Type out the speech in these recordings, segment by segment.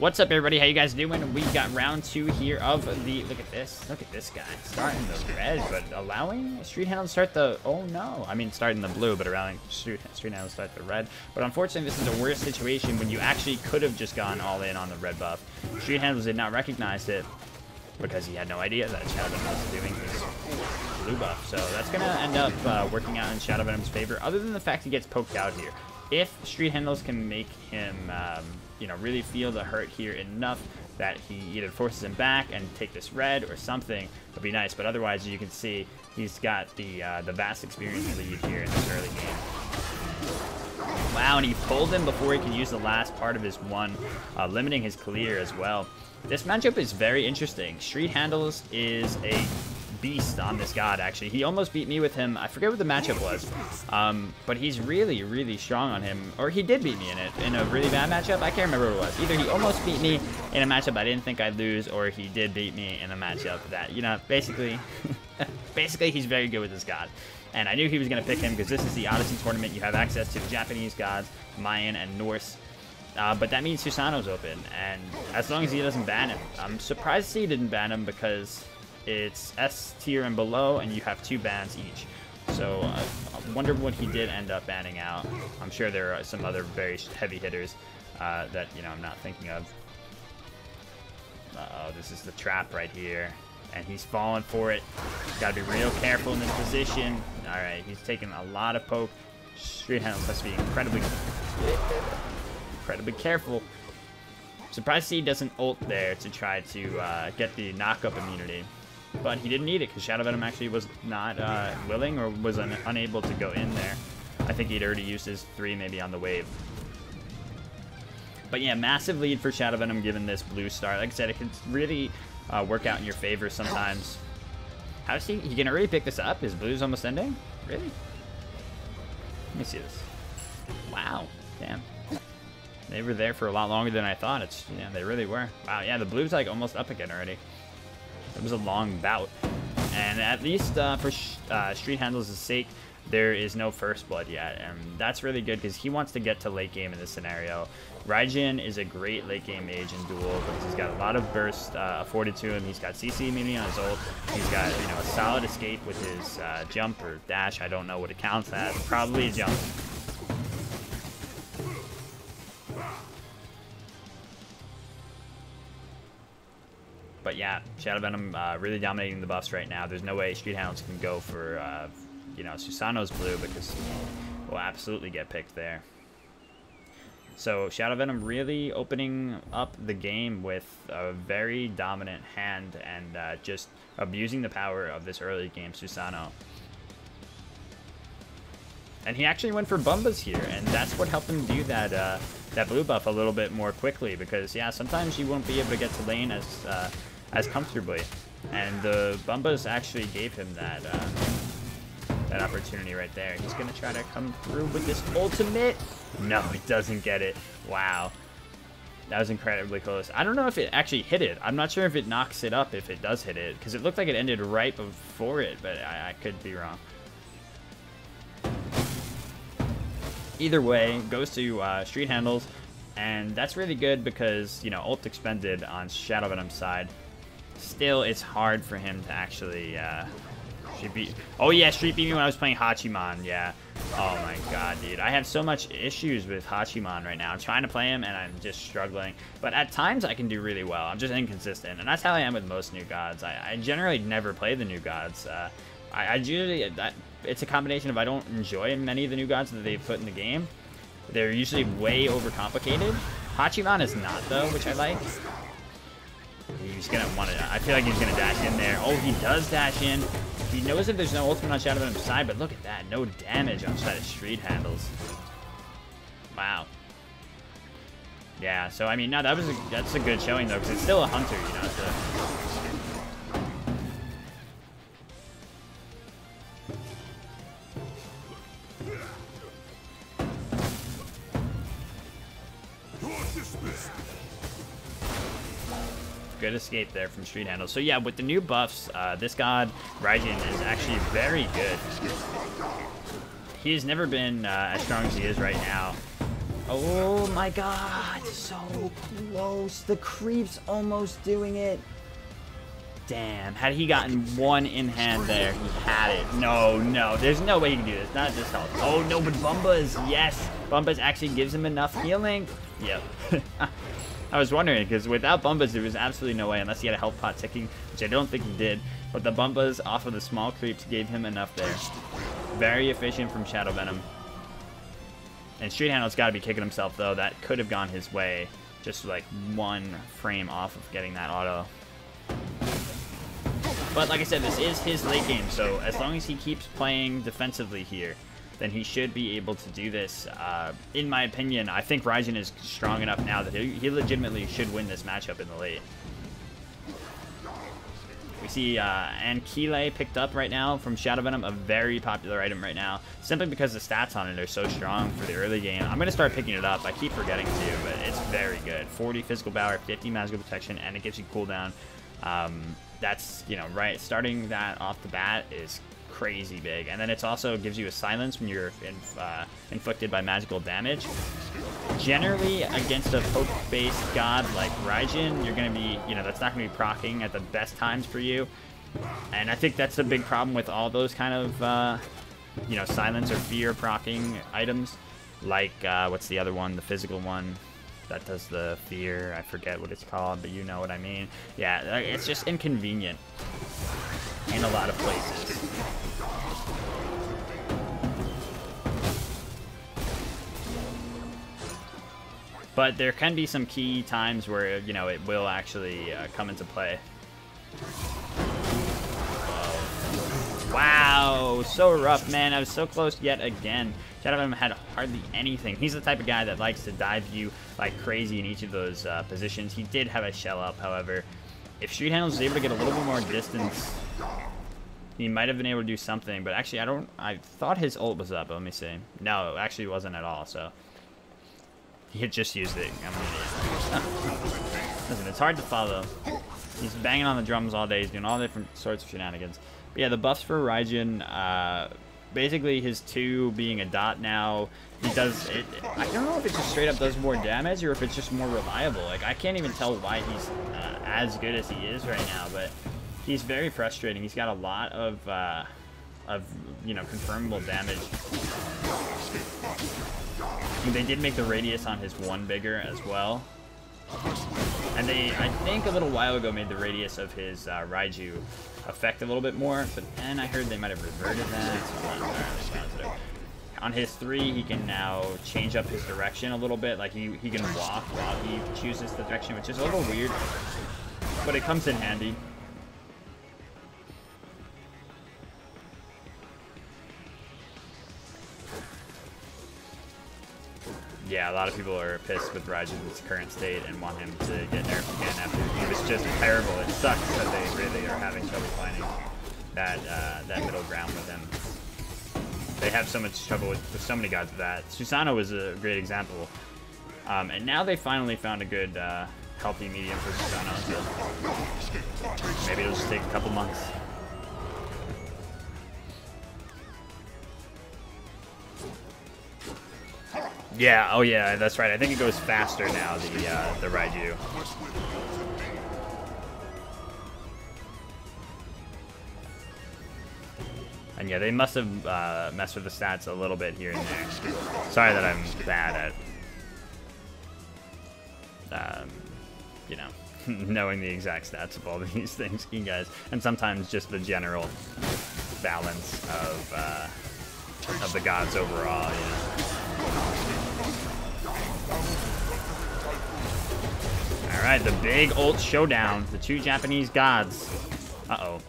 What's up, everybody? How you guys doing? We got round 2 here of the... Look at this guy. Starting the red, but allowing Street Handle to start the... Oh, no. I mean, starting the blue, but allowing Street Handle to start the red. But unfortunately, this is a worse situation when you actually could have just gone all in on the red buff. Street Handle did not recognize it because he had no idea that Shadow Venom was doing his blue buff. So that's going to end up working out in Shadow Venom's favor, other than the fact he gets poked out here. If Street Handles can make him... you know, really feel the hurt here enough that he either forces him back and take this red or something would be nice. But otherwise, as you can see, he's got the vast experience lead here in this early game. Wow, and he pulled him before he could use the last part of his one, limiting his clear as well. This matchup is very interesting. Street Handles is a beast on this god, actually. He almost beat me with him. I forget what the matchup was, but he's really, really strong on him. Or he did beat me in a really bad matchup. I can't remember what it was. Either he almost beat me in a matchup I didn't think I'd lose, or he did beat me in a matchup that, you know, basically, basically he's very good with this god. And I knew he was going to pick him because this is the Odyssey tournament. You have access to the Japanese gods, Mayan, and Norse. But that means Susano's open, and as long as he doesn't ban him. I'm surprised to see he didn't ban him because it's S tier and below, and you have 2 bans each. So I wonder what he did end up banning out. I'm sure there are some other very heavy hitters that, you know, I'm not thinking of. Uh-oh, this is the trap right here, and he's falling for it. Got to be real careful in this position. All right, he's taking a lot of poke. Street Handles has to be incredibly careful. Surprised he doesn't ult there to try to get the knock-up immunity. But he didn't need it because Shadow Venom actually was not willing or was unable to go in there. I think he'd already used his 3 maybe on the wave. But yeah, massive lead for Shadow Venom given this blue start. Like I said, it can really work out in your favor sometimes. How is he can already pick this up? His blue's almost ending? Really? Let me see this. Wow. Damn. They were there for a lot longer than I thought. Yeah, they really were. Wow, yeah, the blue's like almost up again already. It was a long bout, and at least for Street Handles' sake, there is no first blood yet, and that's really good because he wants to get to late game in this scenario. Raijin is a great late game mage in Duel because he's got a lot of burst afforded to him. He's got CC immunity on his ult. He's got, you know, a solid escape with his jump or dash. I don't know what it counts as. Probably a jump. But yeah, Shadow Venom really dominating the buffs right now. There's no way Street Handles can go for, you know, Susano's blue because he will absolutely get picked there. So Shadow Venom really opening up the game with a very dominant hand and just abusing the power of this early game Susano. And he actually went for Bumbas here, and that's what helped him do that that blue buff a little bit more quickly because, yeah, sometimes you won't be able to get to lane as comfortably, and the Bumbas actually gave him that that opportunity right there. He's gonna try to come through with this ultimate. No, he doesn't get it. Wow, that was incredibly close. I don't know if it actually hit it. I'm not sure if it knocks it up if it does hit it, because it looked like it ended right before it, but I could be wrong. Either way, goes to Street Handles, and that's really good because, you know, ult expended on Shadow Venom's side. Still, it's hard for him to actually oh yeah, Street beat me when I was playing Hachiman, yeah. Oh my god, dude. I have so much issues with Hachiman right now. I'm trying to play him and I'm just struggling. But at times I can do really well. I'm just inconsistent, and that's how I am with most new gods. I generally never play the new gods. It's a combination of I don't enjoy many of the new gods that they've put in the game. They're usually way overcomplicated. Hachiman is not, though, which I like. He's gonna want to. I feel like he's gonna dash in there. Oh, he does dash in. He knows that there's no ultimate on Shadow Venom's side, but look at that. No damage on side of Street Handles. Wow. Yeah, so I mean, no, that's a good showing though, because it's still a hunter, you know. Good escape there from Street Handles. So yeah, with the new buffs, this god, Raijin, is actually very good. He's never been as strong as he is right now. Oh my god, so close. The creep's almost doing it. Damn, had he gotten one in hand there, he had it. No, no, there's no way he can do this. Not this health. Oh no, but Bumba's, yes. Bumba's actually gives him enough healing. Yep. I was wondering, because without Bumba's, there was absolutely no way, unless he had a health pot ticking, which I don't think he did. But the Bumba's off of the small creeps gave him enough there. Very efficient from Shadow Venom. And Street Handle's got to be kicking himself, though. That could have gone his way. Just like one frame off of getting that auto. But like I said, this is his late game, so as long as he keeps playing defensively here, then he should be able to do this. In my opinion, I think Raijin is strong enough now that he legitimately should win this matchup in the late. We see Ankile picked up right now from Shadow Venom, a very popular item right now, simply because the stats on it are so strong for the early game. I'm going to start picking it up. I keep forgetting to, but it's very good. 40 physical power, 50 magical protection, and it gives you cooldown. That's, you know, right, starting that off the bat is crazy big. And then it also gives you a silence when you're inflicted by magical damage. Generally, against a poke-based god like Raijin, you're going to be, you know, that's not going to be proccing at the best times for you. And I think that's a big problem with all those kind of, you know, silence or fear proccing items. Like, what's the other one, the physical one? That does the fear. I forget what it's called, but you know what I mean. Yeah, it's just inconvenient in a lot of places. But there can be some key times where, you know, it will actually come into play. Wow, so rough, man. I was so close yet again. Shadow Venom had hardly anything. He's the type of guy that likes to dive you like crazy in each of those positions. He did have a shell up, however. If Street Handle was able to get a little bit more distance, he might have been able to do something. But actually, I thought his ult was up. Let me see. No, it actually wasn't at all, so he had just used it. I'm an idiot. Listen, it's hard to follow. He's banging on the drums all day. He's doing all different sorts of shenanigans. But yeah, the buffs for Raijin, basically his 2 being a dot now, he does it. I don't know if it just straight up does more damage or if it's just more reliable. Like, I can't even tell why he's as good as he is right now, but he's very frustrating. He's got a lot of you know, confirmable damage. And they did make the radius on his 1 bigger as well. And they, I think a little while ago, made the radius of his Raiju affect a little bit more, but then I heard they might have reverted that, so I'm not entirely positive. On his 3, he can now change up his direction a little bit, like he can walk while he chooses the direction, which is a little weird, but it comes in handy. Yeah, a lot of people are pissed with Raijin's current state and want him to get nerfed again after he was just terrible. It sucks that they really are having trouble finding that middle ground with him. They have so much trouble with so many gods with that. Susano was a great example. And now they finally found a good healthy medium for Susano. So maybe it'll just take a couple months. Yeah, oh yeah, that's right. I think it goes faster now, the Raiju. And yeah, they must have messed with the stats a little bit here and there. Sorry that I'm bad at, you know, knowing the exact stats of all these things, you guys. And sometimes just the general balance of the gods overall, you know. Alright, the big ult showdown. The 2 Japanese gods. Uh-oh.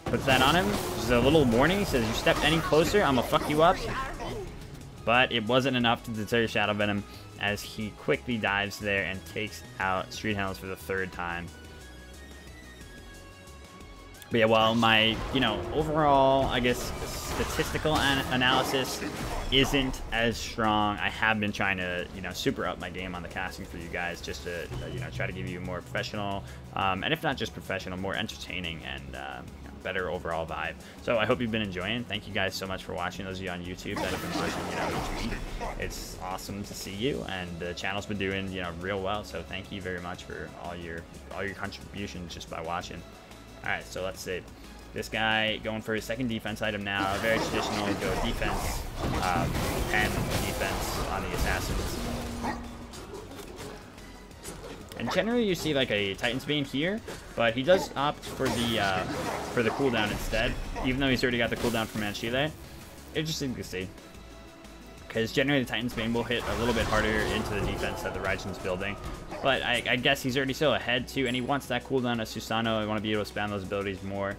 Puts that on him. Just a little warning. He says, you step any closer, I'm gonna fuck you up. But it wasn't enough to deter Shadow Venom as he quickly dives there and takes out Street Handles for the 3rd time. But yeah, while my, you know, overall, I guess, statistical analysis isn't as strong, I have been trying to, you know, super up my game on the casting for you guys, just to, you know, try to give you more professional, and if not just professional, more entertaining and, you know, better overall vibe. So I hope you've been enjoying. Thank you guys so much for watching. Those of you on YouTube that have been watching, you know, each week. It's awesome to see you, and the channel's been doing, you know, real well. So thank you very much for all your contributions just by watching. All right, so let's see. This guy going for his second defense item now. Very traditional, go defense, pen defense on the assassins. And generally you see like a Titan's Bane here, but he does opt for the cooldown instead, even though he's already got the cooldown from NShadow. Interesting to see. Because generally the Titan's Bane will hit a little bit harder into the defense that the Raijin's building. But I guess he's already so ahead too, and he wants that cooldown of Susano. I want to be able to spam those abilities more.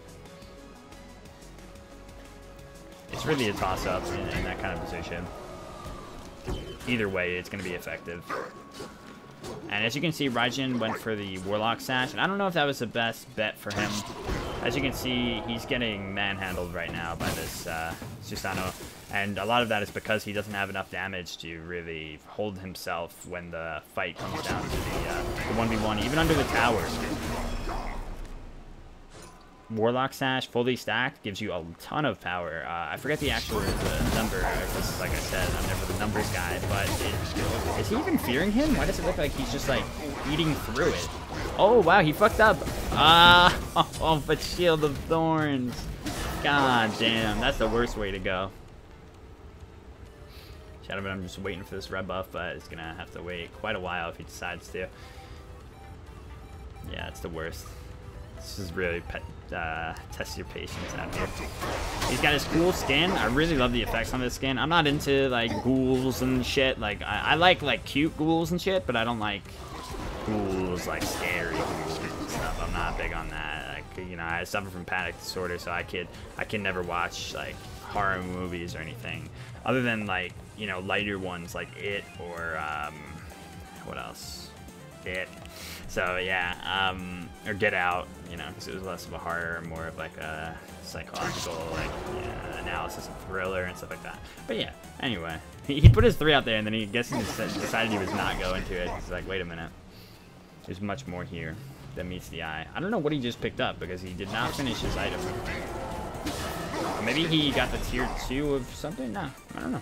It's really a toss-up in that kind of position. Either way, it's going to be effective. And as you can see, Raijin went for the Warlock Sash, and I don't know if that was the best bet for him. As you can see, he's getting manhandled right now by this Susano, and a lot of that is because he doesn't have enough damage to really hold himself when the fight comes down to the 1v1, even under the tower. Warlock Sash, fully stacked, gives you a ton of power. I forget the actual number, because like I said, I'm never the numbers guy, but is he even fearing him? Why does it look like he's just like eating through it? Oh wow, he fucked up. Oh, but Shield of Thorns. God damn, that's the worst way to go. Shadow, I'm just waiting for this red buff, but it's gonna have to wait quite a while if he decides to. Yeah, it's the worst. This is really test your patience out here. He's got his cool skin. I really love the effects on this skin. I'm not into like ghouls and shit. Like I like cute ghouls and shit, but I don't like ghouls like scary ghouls and stuff. I'm not big on that. Like, you know, I suffer from panic disorder, so I can never watch like horror movies or anything other than like, you know, lighter ones like It or what else? It. So yeah, or Get Out, you know, because it was less of a horror, more of like a psychological, like, yeah, analysis of thriller and stuff like that. But yeah, anyway, he put his 3 out there, and then he decided he was not going to it. He's like, wait a minute, there's much more here that meets the eye. I don't know what he just picked up because he did not finish his item. Maybe he got the tier 2 of something. No, I don't know.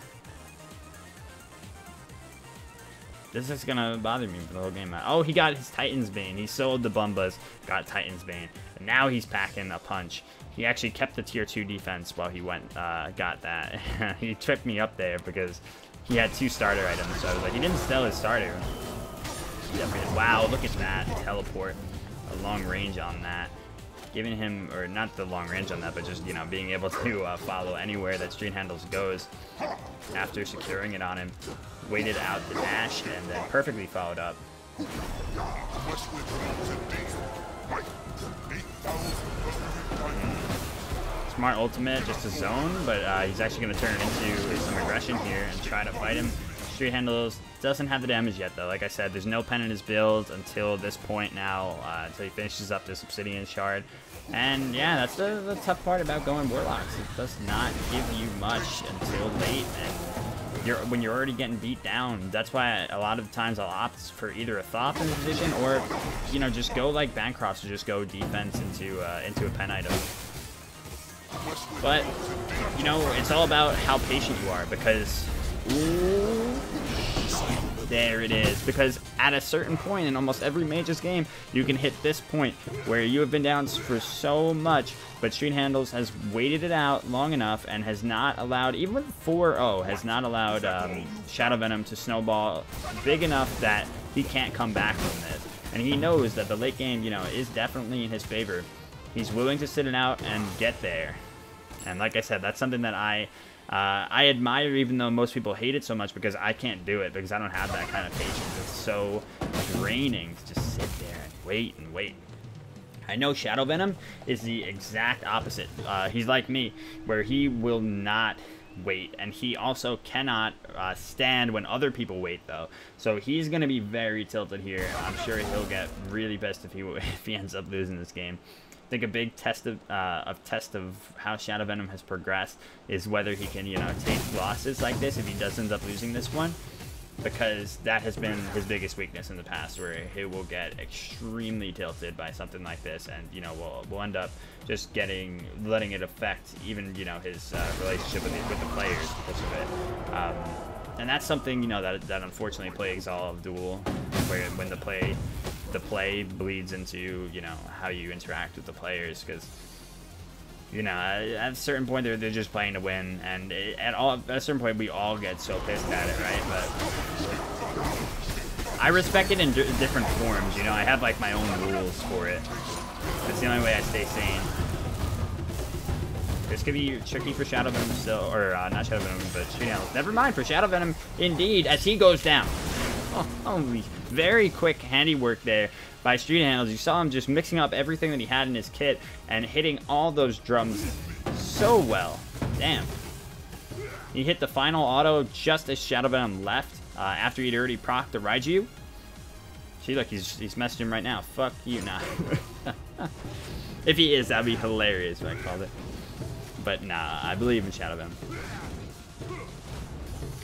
This is gonna bother me for the whole game. Oh, he got his Titan's Bane. He sold the Bumbas, got Titan's Bane, and now he's packing a punch. He actually kept the tier 2 defense while he went, got that. He tripped me up there because he had 2 starter items, so I was like, he didn't sell his starter. Wow, look at that teleport, a long range on that. Giving him, or not the long range on that, but just, you know, being able to follow anywhere that Street Handles goes after securing it on him. Waited out the dash and then perfectly followed up. Smart ultimate, just a zone, but he's actually going to turn it into some aggression here and try to fight him. Street Handles doesn't have the damage yet, though. Like I said, there's no pen in his build until this point now, until he finishes up this Obsidian Shard. And yeah, that's the tough part about going Warlocks. It does not give you much until late, and when you're already getting beat down. That's why a lot of times I'll opt for either a Thoth in the position, or, you know, just go like Bancroft, or just go defense into a pen item. But, you know, it's all about how patient you are, because... Ooh, there it is. Because at a certain point in almost every Mage's game, you can hit this point where you have been down for so much, but Street Handles has waited it out long enough and has not allowed, even with 4-0, has not allowed Shadow Venom to snowball big enough that he can't come back from this. And he knows that the late game, you know, is definitely in his favor. He's willing to sit it out and get there. And like I said, that's something that I admire, even though most people hate it so much, because I can't do it, because I don't have that kind of patience. It's so draining to just sit there and wait and wait. I know Shadow Venom is the exact opposite. He's like me, where he will not wait, and he also cannot stand when other people wait, though. So he's going to be very tilted here. I'm sure he'll get really pissed if he ends up losing this game. I think a big test of how Shadow Venom has progressed is whether he can, you know, take losses like this if he does end up losing this one. because that has been his biggest weakness in the past, where he will get extremely tilted by something like this, and you know, we'll end up just letting it affect even, you know, his relationship with the players because of it. And that's something, you know, that unfortunately plagues all of Duel, where when the play bleeds into, you know, how you interact with the players, because, you know, at a certain point they're just playing to win, and at a certain point we all get so pissed at it, right? But I respect it in different forms, you know. I have like my own rules for it. That's the only way I stay sane. This could be tricky for Shadow Venom still, or not Shadow Venom, but Street Handles. Never mind, for Shadow Venom, indeed, as he goes down. Oh, holy, very quick handiwork there by Street Handles. You saw him just mixing up everything that he had in his kit and hitting all those drums so well. Damn. He hit the final auto just as Shadow Venom left, after he'd already procced the Raijin. See, look, he's messaging right now. Fuck you, nah. If he is, that'd be hilarious if I called it. But nah, I believe in Shadow Venom.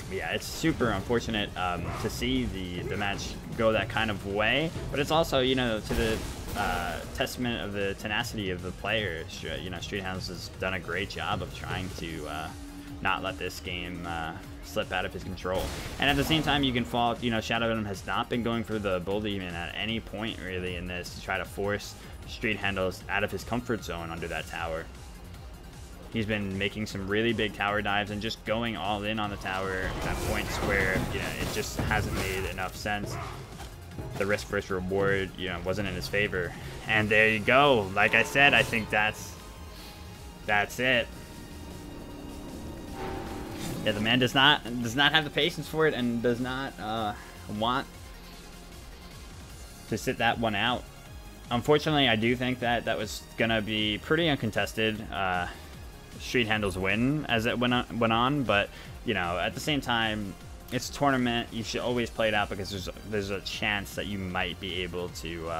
Yeah, it's super unfortunate to see the match go that kind of way, but it's also, you know, to the testament of the tenacity of the players. You know, Street Handles has done a great job of trying to not let this game slip out of his control. And at the same time, you can fault, you know, Shadow Venom has not been going for the bull demon at any point really in this to try to force Street Handles out of his comfort zone under that tower. He's been making some really big tower dives and just going all in on the tower at points where, you know, it just hasn't made enough sense. The risk versus reward, you know, wasn't in his favor. And there you go. Like I said, I think that's it. Yeah, the man does not have the patience for it and does not want to sit that one out. Unfortunately, I do think that was gonna be pretty uncontested. Street Handles win as it went on, but you know, at the same time, it's a tournament. You should always play it out because there's a chance that you might be able to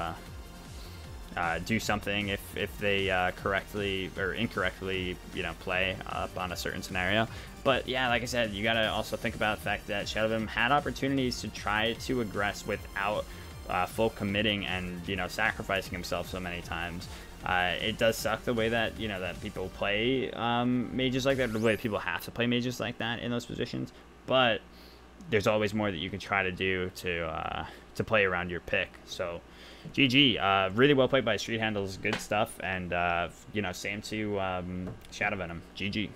do something if they correctly or incorrectly, you know, play up on a certain scenario. But yeah, like I said, you gotta also think about the fact that Shadow Venom had opportunities to try to aggress without full committing and, you know, sacrificing himself so many times. It does suck the way that, you know, that people play mages like that, the way people have to play mages like that in those positions. But there's always more that you can try to do to play around your pick. So, GG. Really well played by Street Handles. Good stuff. And, you know, same to Shadow Venom. GG.